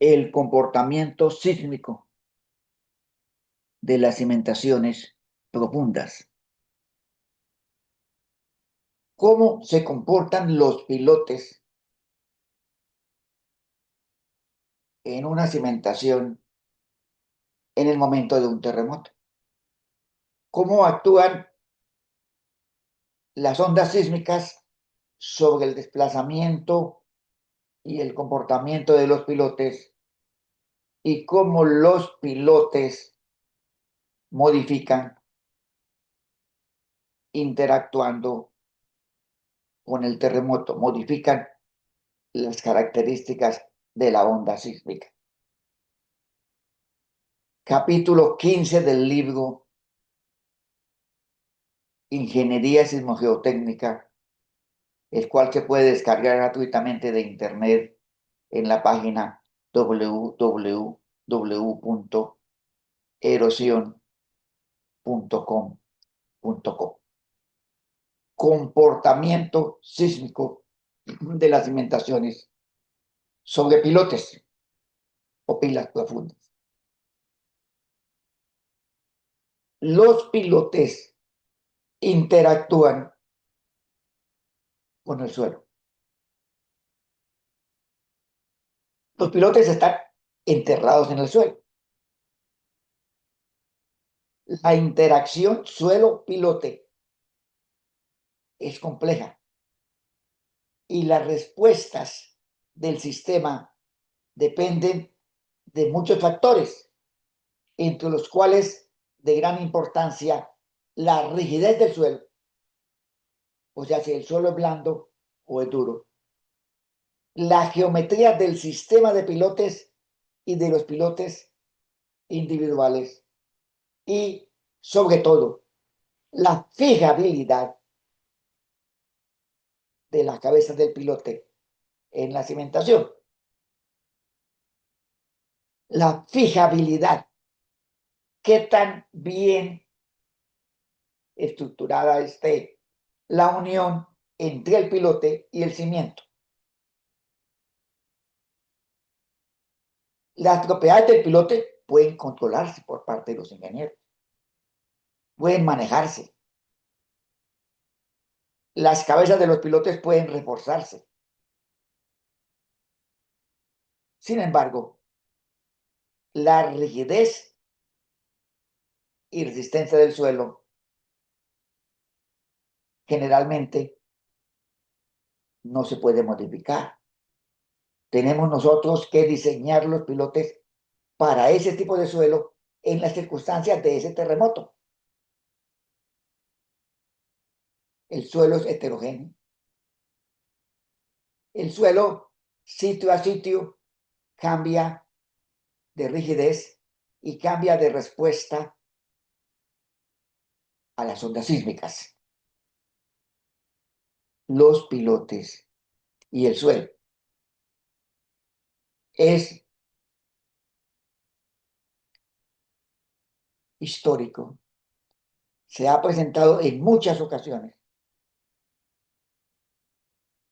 el comportamiento sísmico de las cimentaciones profundas. ¿Cómo se comportan los pilotes en una cimentación en el momento de un terremoto? ¿Cómo actúan las ondas sísmicas sobre el desplazamiento y el comportamiento de los pilotes? Y cómo los pilotes modifican interactuando con el terremoto, modifican las características de la onda sísmica. Capítulo 15 del libro Ingeniería Sismogeotécnica, el cual se puede descargar gratuitamente de internet en la página www.erosion.com. Comportamiento sísmico de las cimentaciones sobre pilotes o pilas profundas. Los pilotes interactúan con el suelo. Los pilotes están enterrados en el suelo. La interacción suelo-pilote es compleja y las respuestas del sistema dependen de muchos factores, entre los cuales de gran importancia la rigidez del suelo, o sea, si el suelo es blando o es duro, la geometría del sistema de pilotes y de los pilotes individuales y, sobre todo, la fijabilidad de la cabeza del pilote en la cimentación. La fijabilidad, qué tan bien estructurada esté la unión entre el pilote y el cimiento. Las propiedades del pilote pueden controlarse por parte de los ingenieros, pueden manejarse. Las cabezas de los pilotes pueden reforzarse. Sin embargo, la rigidez y resistencia del suelo generalmente no se puede modificar. Tenemos nosotros que diseñar los pilotes para ese tipo de suelo en las circunstancias de ese terremoto. El suelo es heterogéneo. El suelo, sitio a sitio, cambia de rigidez y cambia de respuesta a las ondas sísmicas. Los pilotes y el suelo es histórico. Se ha presentado en muchas ocasiones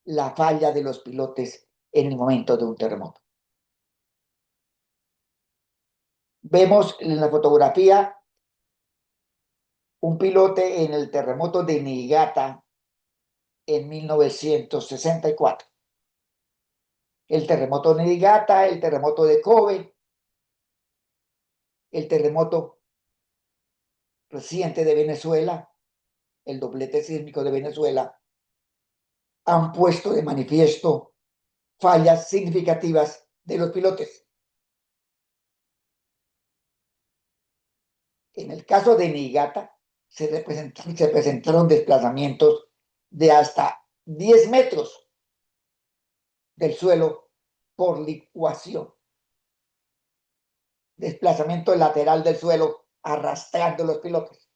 la falla de los pilotes en el momento de un terremoto. Vemos en la fotografía un pilote en el terremoto de Niigata en 1964. El terremoto de Niigata, el terremoto de Kobe, el terremoto reciente de Venezuela, el doblete sísmico de Venezuela, han puesto de manifiesto fallas significativas de los pilotes. En el caso de Niigata, se presentaron desplazamientos de hasta 10 metros del suelo por licuación. Desplazamiento lateral del suelo arrastrando los pilotes.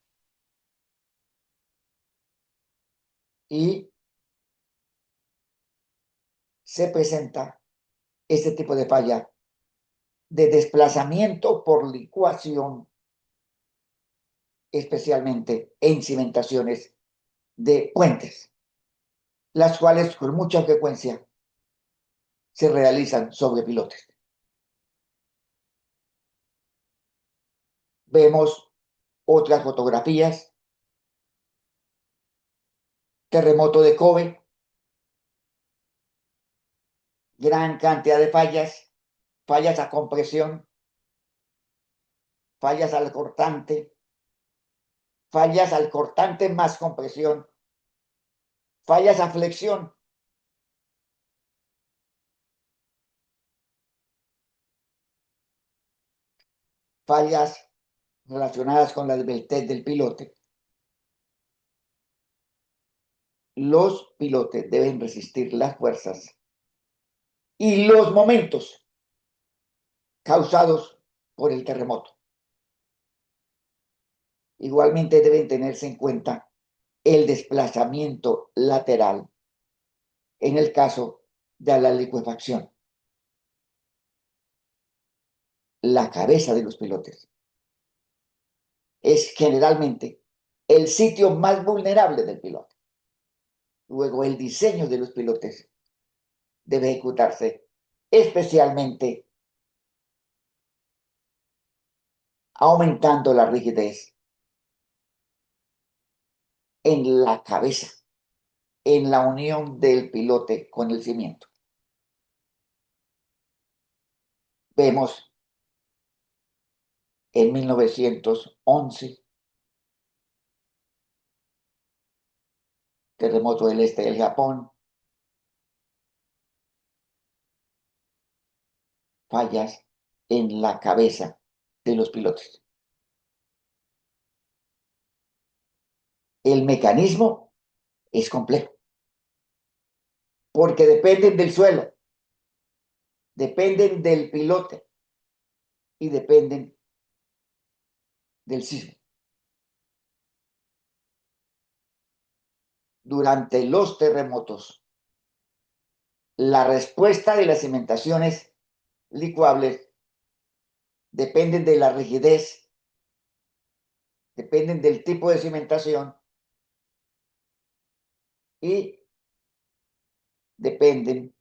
Y se presenta este tipo de falla de desplazamiento por licuación, especialmente en cimentaciones de puentes, las cuales con mucha frecuencia se realizan sobre pilotes. Vemos otras fotografías, terremoto de Kobe, gran cantidad de fallas, fallas a compresión, fallas al cortante más compresión, fallas a flexión. Fallas relacionadas con la esbeltez del pilote. Los pilotes deben resistir las fuerzas y los momentos causados por el terremoto. Igualmente deben tenerse en cuenta el desplazamiento lateral en el caso de la licuefacción. La cabeza de los pilotes es generalmente el sitio más vulnerable del piloto. Luego, el diseño de los pilotes debe ejecutarse especialmente aumentando la rigidez en la cabeza, en la unión del pilote con el cimiento. Vemos en 1911, terremoto del este del Japón, fallas en la cabeza de los pilotos. El mecanismo es complejo, porque dependen del suelo, dependen del pilote y dependen del sismo. Durante los terremotos, la respuesta de las cimentaciones licuables dependen de la rigidez, dependen del tipo de cimentación y dependen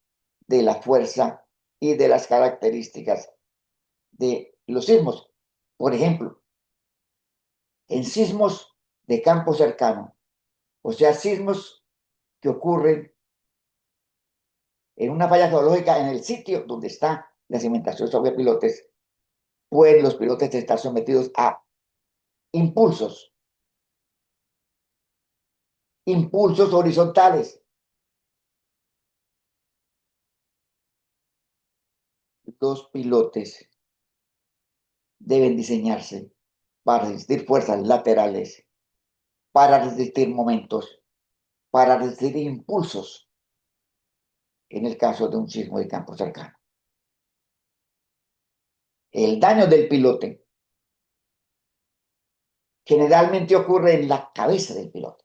de la fuerza y de las características de los sismos. Por ejemplo, en sismos de campo cercano, o sea, sismos que ocurren en una falla geológica en el sitio donde está la cimentación sobre pilotes, pueden los pilotes estar sometidos a impulsos, impulsos horizontales. Los pilotes deben diseñarse para resistir fuerzas laterales, para resistir momentos, para resistir impulsos en el caso de un sismo de campo cercano. El daño del pilote generalmente ocurre en la cabeza del piloto,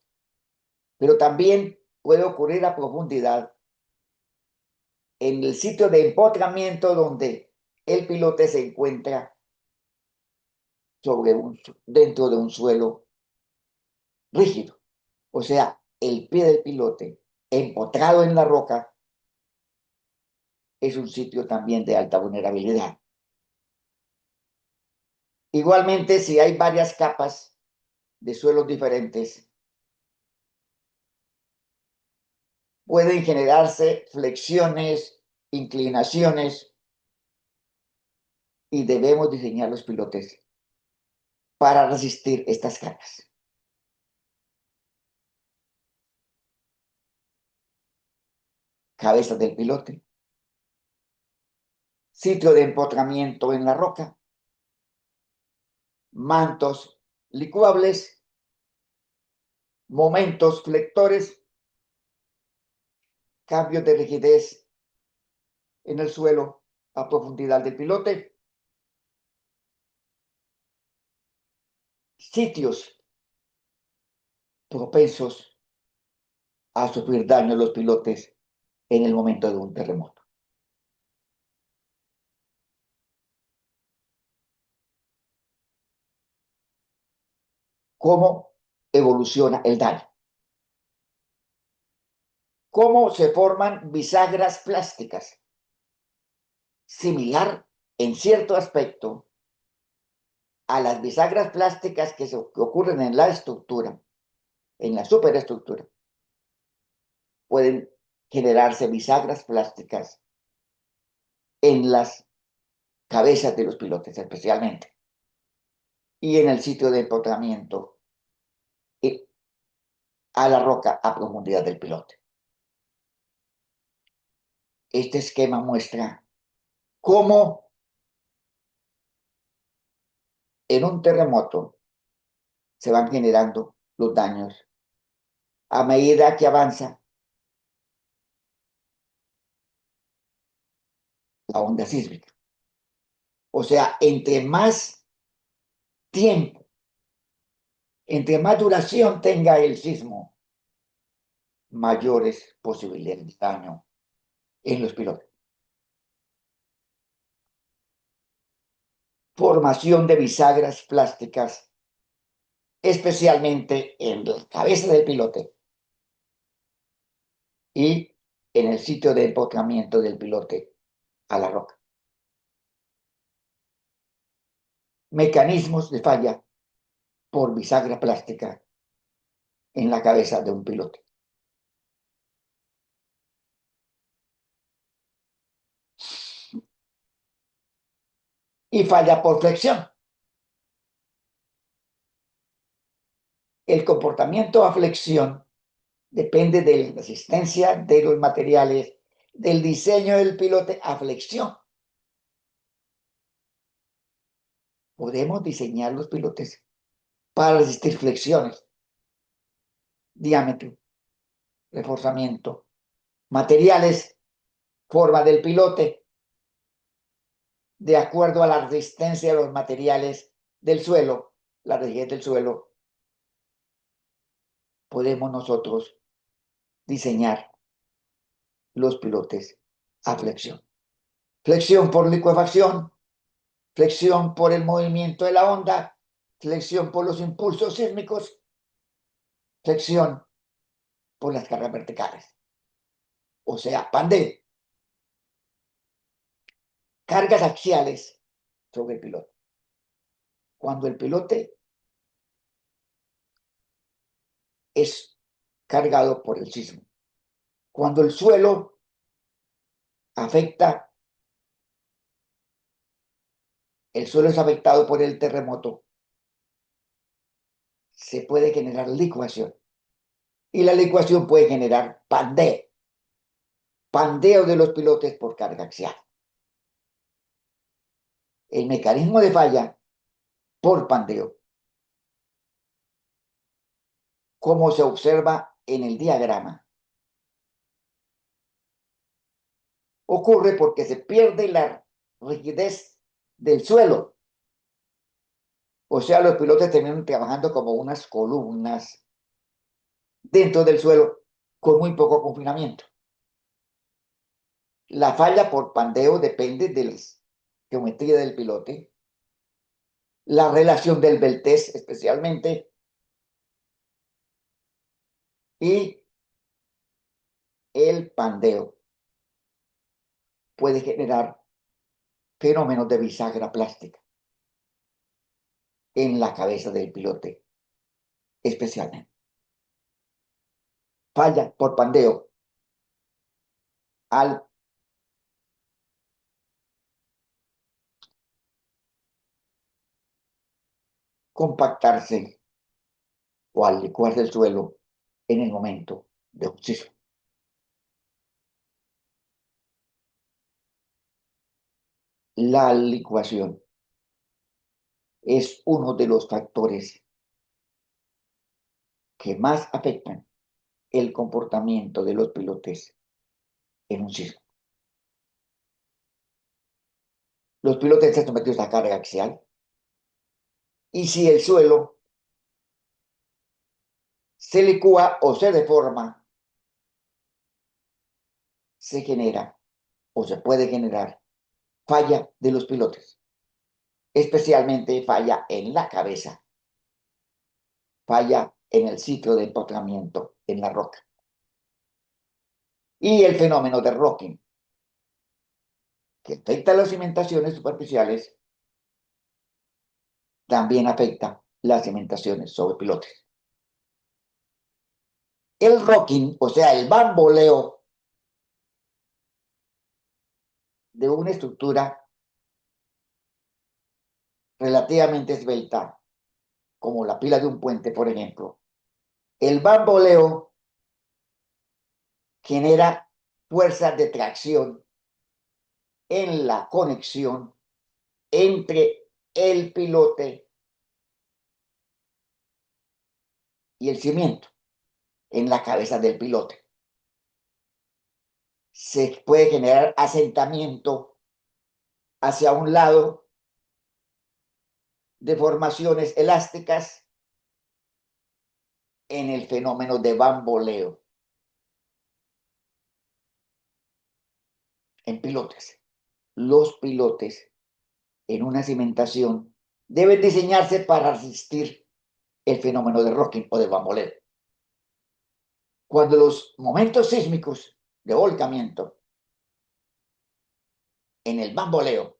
pero también puede ocurrir a profundidad en el sitio de empotramiento donde el pilote se encuentra dentro de un suelo rígido. O sea, el pie del pilote empotrado en la roca es un sitio también de alta vulnerabilidad. Igualmente, si hay varias capas de suelos diferentes, pueden generarse flexiones, inclinaciones, y debemos diseñar los pilotes para resistir estas cargas. Cabeza del pilote, sitio de empotramiento en la roca, mantos licuables, momentos flectores, cambios de rigidez en el suelo a profundidad del pilote, sitios propensos a sufrir daño los pilotes en el momento de un terremoto. ¿Cómo evoluciona el daño? ¿Cómo se forman bisagras plásticas? Similar en cierto aspecto a las bisagras plásticas que ocurren en la estructura, en la superestructura, pueden generarse bisagras plásticas en las cabezas de los pilotes especialmente y en el sitio de empotramiento a la roca a profundidad del pilote. Este esquema muestra cómo en un terremoto se van generando los daños a medida que avanza la onda sísmica. O sea, entre más tiempo, entre más duración tenga el sismo, mayores posibilidades de daño en los pilotos. Formación de bisagras plásticas, especialmente en la cabeza del pilote y en el sitio de empotramiento del pilote a la roca. Mecanismos de falla por bisagra plástica en la cabeza de un pilote. Y falla por flexión. El comportamiento a flexión depende de la resistencia de los materiales, del diseño del pilote a flexión. Podemos diseñar los pilotes para resistir flexiones, diámetro, reforzamiento, materiales, forma del pilote, de acuerdo a la resistencia de los materiales del suelo, la rigidez del suelo, podemos nosotros diseñar los pilotes a flexión. Flexión por licuefacción, flexión por el movimiento de la onda, flexión por los impulsos sísmicos, flexión por las cargas verticales. O sea, pandeo. Cargas axiales sobre el pilote. Cuando el pilote es cargado por el sismo, cuando el suelo afecta, el suelo es afectado por el terremoto, se puede generar licuación. Y la licuación puede generar pandeo. Pandeo de los pilotes por carga axial. El mecanismo de falla por pandeo, como se observa en el diagrama, ocurre porque se pierde la rigidez del suelo. O sea, los pilotos terminan trabajando como unas columnas dentro del suelo con muy poco confinamiento. La falla por pandeo depende de la geometría del pilote, la relación del beltés especialmente, y el pandeo puede generar fenómenos de bisagra plástica en la cabeza del pilote especialmente. Falla por pandeo al compactarse o al licuarse el suelo en el momento de un sismo. La licuación es uno de los factores que más afectan el comportamiento de los pilotes en un sismo. Los pilotes están sometidos a carga axial y si el suelo se licúa o se deforma, se genera o se puede generar falla de los pilotes, especialmente falla en la cabeza, falla en el sitio de empotramiento en la roca. Y el fenómeno de rocking, que afecta las cimentaciones superficiales, también afecta las cimentaciones sobre pilotes. El rocking, o sea, el bamboleo de una estructura relativamente esbelta, como la pila de un puente, por ejemplo, el bamboleo genera fuerzas de tracción en la conexión entre el pilote y el cimiento, en la cabeza del pilote. Se puede generar asentamiento hacia un lado, deformaciones elásticas en el fenómeno de bamboleo en pilotes. Los pilotes en una cimentación deben diseñarse para resistir el fenómeno de rocking o de bamboleo. Cuando los momentos sísmicos de volcamiento en el bamboleo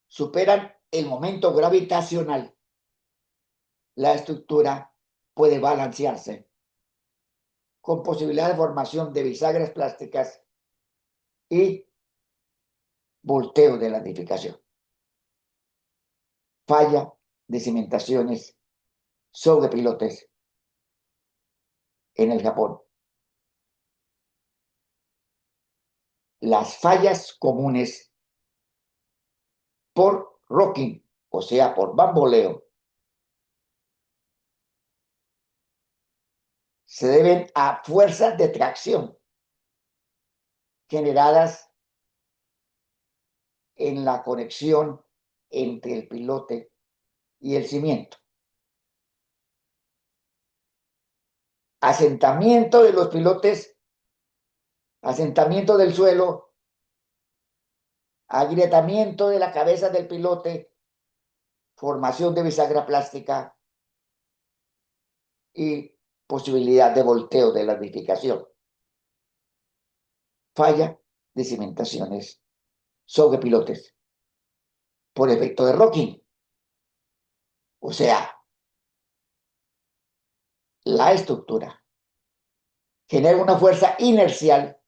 superan el momento gravitacional, la estructura puede balancearse con posibilidad de formación de bisagras plásticas y volteo de la edificación. Falla de cimentaciones sobre pilotes en el Japón. Las fallas comunes por rocking, o sea, por bamboleo, se deben a fuerzas de tracción generadas en la conexión entre el pilote y el cimiento. Asentamiento de los pilotes, asentamiento del suelo, agrietamiento de la cabeza del pilote, formación de bisagra plástica y posibilidad de volteo de la edificación. Falla de cimentaciones sobre pilotes por efecto de rocking. O sea, la estructura genera una fuerza inercial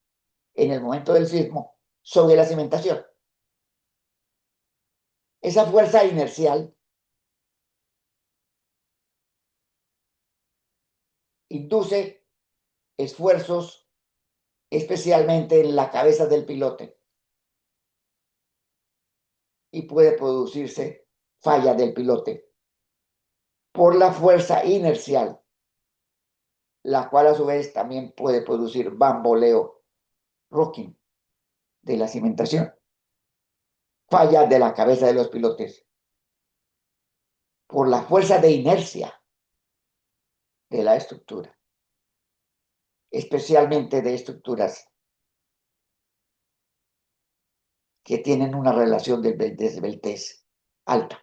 en el momento del sismo sobre la cimentación. Esa fuerza inercial induce esfuerzos especialmente en la cabeza del pilote y puede producirse falla del pilote por la fuerza inercial, la cual a su vez también puede producir bamboleo, rocking de la cimentación. Falla de la cabeza de los pilotes por la fuerza de inercia de la estructura, especialmente de estructuras que tienen una relación de desbeltez alta.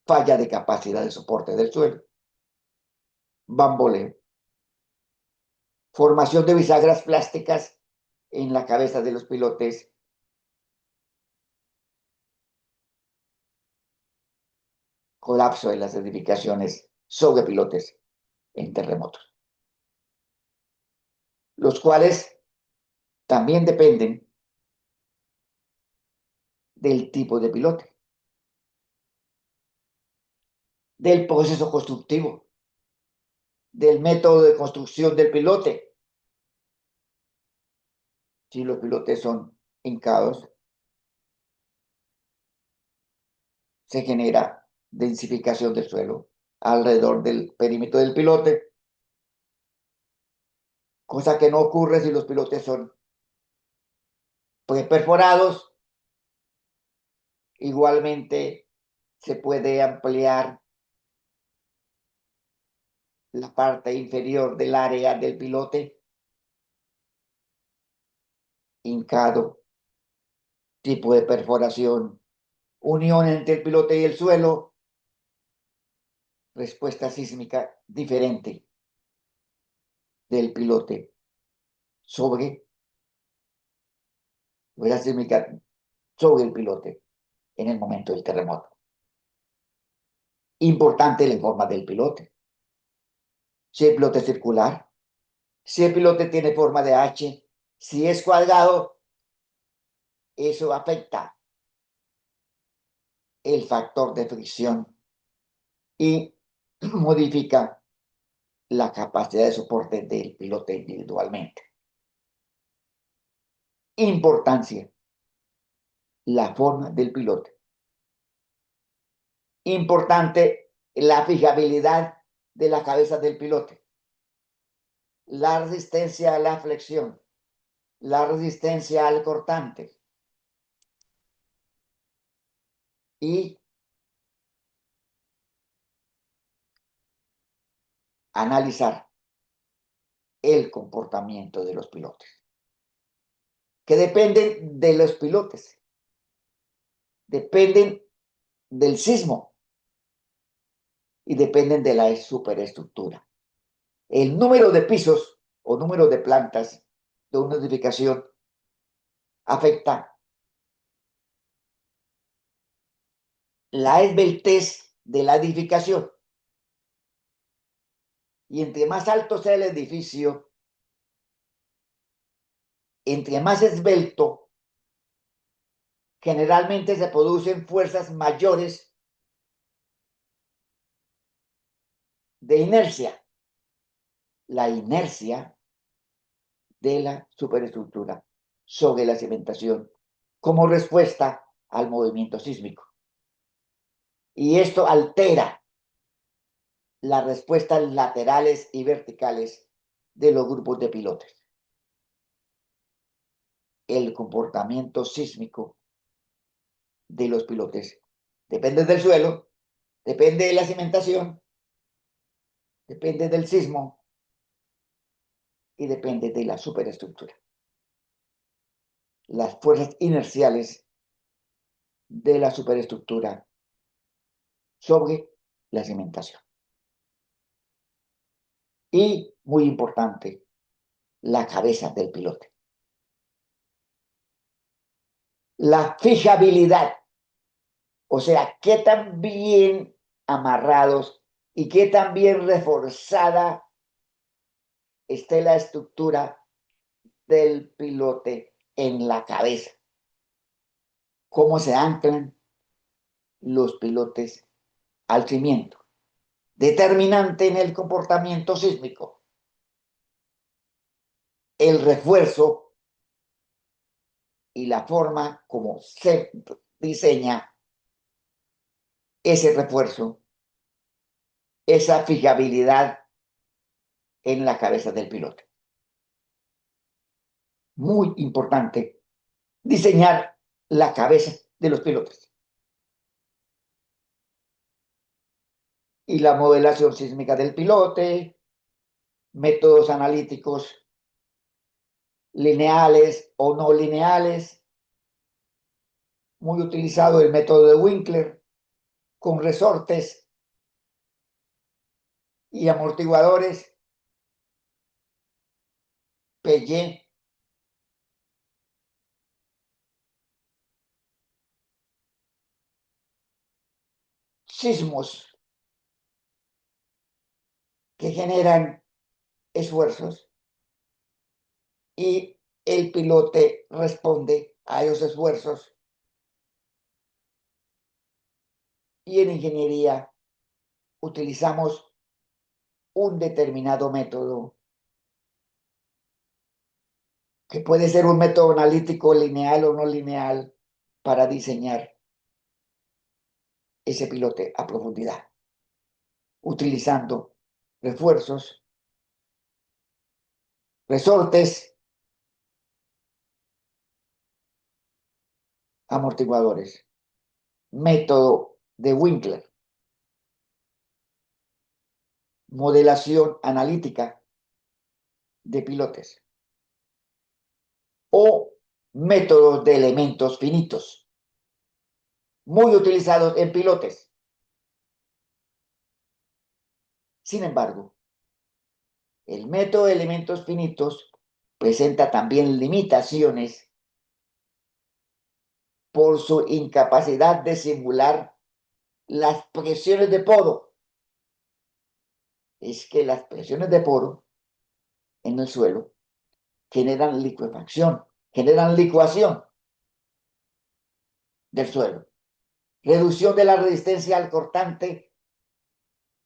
Falla de capacidad de soporte del suelo, bamboleo, formación de bisagras plásticas en la cabeza de los pilotes, colapso de las edificaciones sobre pilotes en terremotos, los cuales también dependen del tipo de pilote, del proceso constructivo, del método de construcción del pilote. Si los pilotes son hincados, se genera densificación del suelo alrededor del perímetro del pilote, cosa que no ocurre si los pilotes son perforados. Igualmente se puede ampliar la parte inferior del área del pilote, hincado, tipo de perforación, unión entre el pilote y el suelo, respuesta sísmica diferente del pilote sobre fuerza sísmica sobre el pilote en el momento del terremoto. Importante la forma del pilote. Si el pilote es circular, si el pilote tiene forma de H, si es cuadrado, eso afecta el factor de fricción y modifica la capacidad de soporte del pilote individualmente. Importancia, la forma del pilote. Importante, la fijabilidad de la cabeza del pilote, la resistencia a la flexión, la resistencia al cortante y analizar el comportamiento de los pilotos, que dependen de los pilotes, dependen del sismo y dependen de la superestructura. El número de pisos o número de plantas de una edificación afecta la esbeltez de la edificación. Y entre más alto sea el edificio, entre más esbelto, generalmente se producen fuerzas mayores de inercia. La inercia de la superestructura sobre la cimentación como respuesta al movimiento sísmico. Y esto altera las respuestas laterales y verticales de los grupos de pilotes. El comportamiento sísmico de los pilotes depende del suelo, depende de la cimentación, depende del sismo y depende de la superestructura. Las fuerzas inerciales de la superestructura sobre la cimentación. Y, muy importante, la cabeza del pilote. La fijabilidad, o sea, qué tan bien amarrados y qué tan bien reforzada esté la estructura del pilote en la cabeza. Cómo se anclan los pilotes al cimiento. Determinante en el comportamiento sísmico. El refuerzo y la forma como se diseña ese refuerzo, esa fijabilidad en la cabeza del pilote. Muy importante diseñar la cabeza de los pilotos. Y la modelación sísmica del pilote, métodos analíticos lineales o no lineales, muy utilizado el método de Winkler, con resortes y amortiguadores, Pellé, sismos que generan esfuerzos y el pilote responde a esos esfuerzos. Y en ingeniería utilizamos un determinado método que puede ser un método analítico lineal o no lineal para diseñar ese pilote a profundidad, utilizando refuerzos, resortes, amortiguadores, método de Winkler, modelación analítica de pilotes o métodos de elementos finitos, muy utilizados en pilotes. Sin embargo, el método de elementos finitos presenta también limitaciones por su incapacidad de simular las presiones de poro. Es que las presiones de poro en el suelo generan licuefacción, generan licuación del suelo, reducción de la resistencia al cortante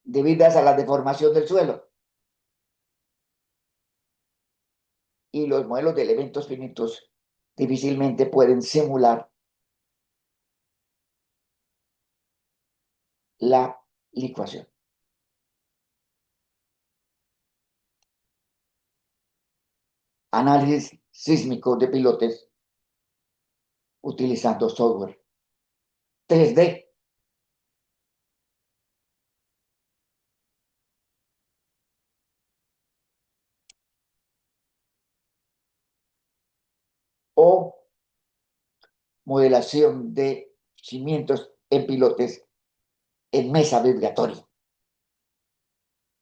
debidas a la deformación del suelo. Y los modelos de elementos finitos difícilmente pueden simular la licuación. Análisis sísmico de pilotes utilizando software 3D. O modelación de cimientos en pilotes en mesa vibratoria.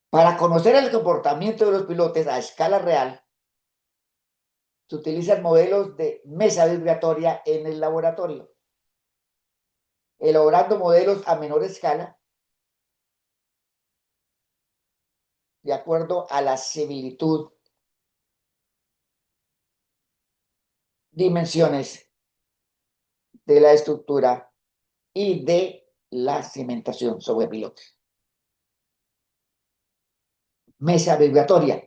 Para conocer el comportamiento de los pilotes a escala real, se utilizan modelos de mesa vibratoria en el laboratorio, elaborando modelos a menor escala de acuerdo a la similitud, dimensiones de la estructura y de la cimentación sobre pilotes. Mesa vibratoria.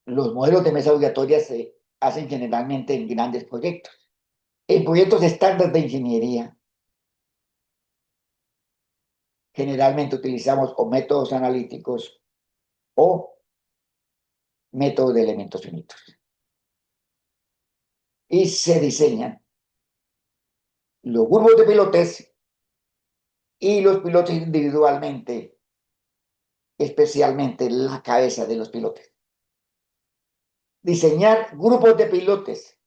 Los modelos de mesa vibratoria se hacen generalmente en grandes proyectos. En proyectos estándar de ingeniería, generalmente utilizamos o métodos analíticos o métodos de elementos finitos. Y se diseñan los grupos de pilotes y los pilotes individualmente, especialmente la cabeza de los pilotes. Diseñar grupos de pilotes.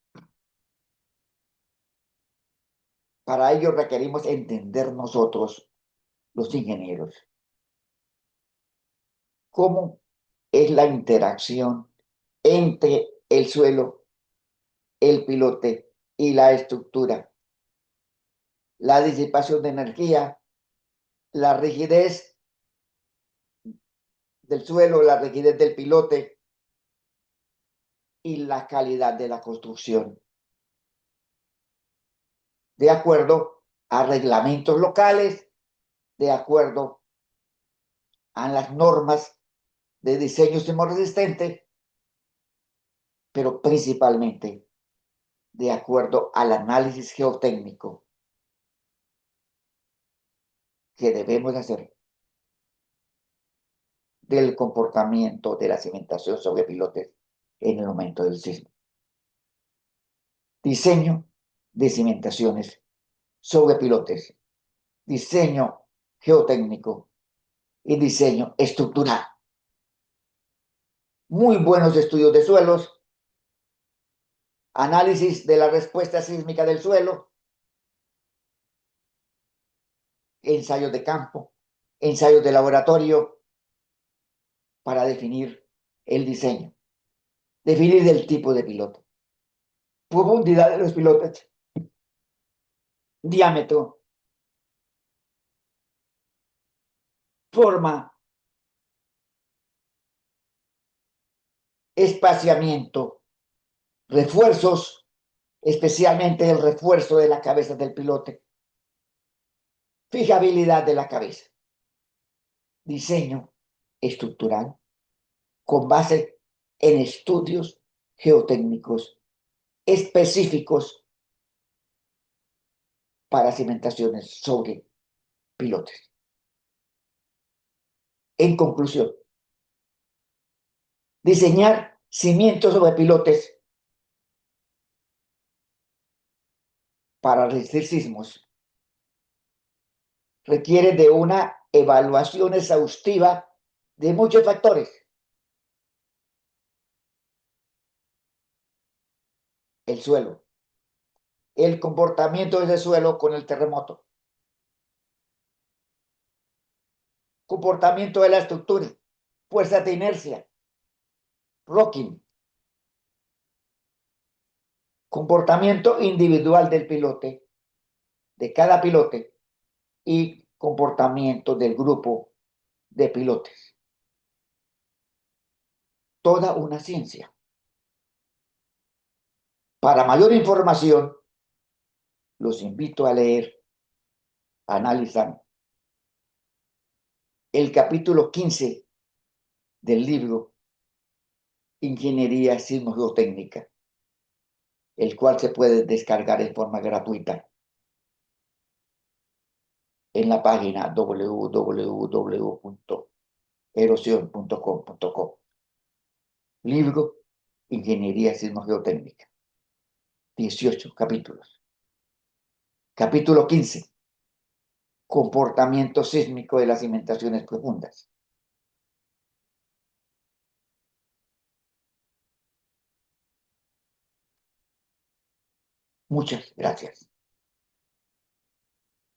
Para ello requerimos entender nosotros, los ingenieros, cómo es la interacción entre el suelo, el pilote y la estructura, la disipación de energía, la rigidez del suelo, la rigidez del pilote y la calidad de la construcción, de acuerdo a reglamentos locales, de acuerdo a las normas de diseño sismoresistente, pero principalmente de acuerdo al análisis geotécnico que debemos hacer del comportamiento de la cimentación sobre pilotes en el momento del sismo. Diseño de cimentaciones sobre pilotes, diseño geotécnico y diseño estructural. Muy buenos estudios de suelos, análisis de la respuesta sísmica del suelo, ensayos de campo, ensayos de laboratorio para definir el diseño, definir el tipo de piloto, profundidad de los pilotes, diámetro, forma, espaciamiento, refuerzos, especialmente el refuerzo de la cabeza del pilote, fijabilidad de la cabeza, diseño estructural con base en estudios geotécnicos específicos para cimentaciones sobre pilotes. En conclusión, diseñar cimientos sobre pilotes para resistir sismos requiere de una evaluación exhaustiva de muchos factores. El suelo, el comportamiento de ese suelo con el terremoto, comportamiento de la estructura, fuerzas de inercia, rocking, comportamiento individual del pilote, de cada pilote, y comportamiento del grupo de pilotes. Toda una ciencia. Para mayor información, los invito a leer, a analizar el capítulo 15 del libro Ingeniería Sismogeotécnica, el cual se puede descargar en forma gratuita en la página www.erosion.com.co. Libro Ingeniería Sismogeotécnica. 18 capítulos. Capítulo 15. Comportamiento sísmico de las cimentaciones profundas. Muchas gracias.